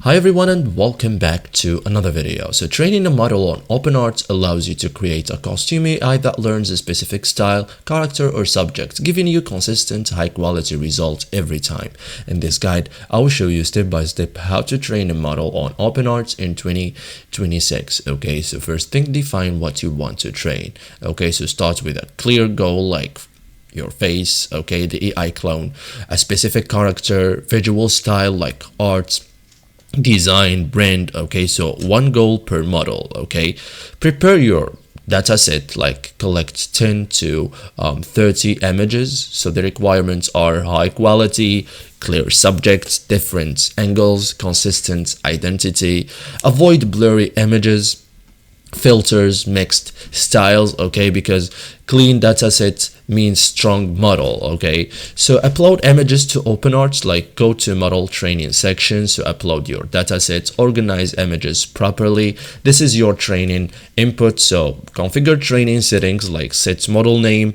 Hi everyone and welcome back to another video. So training a model on OpenArt allows you to create a costume AI that learns a specific style, character or subject, giving you consistent high quality results every time. In this guide, I will show you step by step how to train a model on OpenArt in 2026. Okay, so first thing, define what you want to train. Okay, so start with a clear goal like your face, okay, the AI clone, a specific character, visual style like art, design, brand. Okay, so one goal per model. Okay, prepare your data set, like collect 10 to 30 images. So the requirements are high quality, clear subjects, different angles, consistent identity, avoid blurry images, filters, mixed styles. Okay, because clean dataset means strong model. Okay, so upload images to OpenArt, like go to model training section, so upload your dataset, organize images properly. This is your training input, so configure training settings like set model name,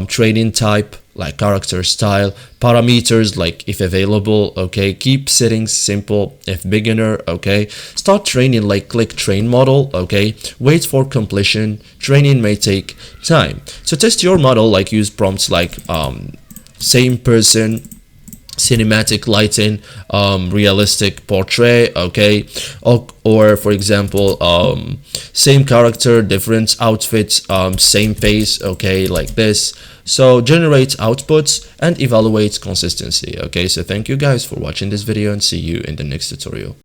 training type like character style, parameters like if available. Okay, keep settings simple if beginner. Okay, start training, like click train model. Okay, wait for completion, training may take time. So test your model, like use prompts like same person, cinematic lighting, realistic portrait. Okay, or for example same character, different outfits, same face. Okay, like this. So generate outputs and evaluate consistency. Okay, so thank you guys for watching this video and see you in the next tutorial.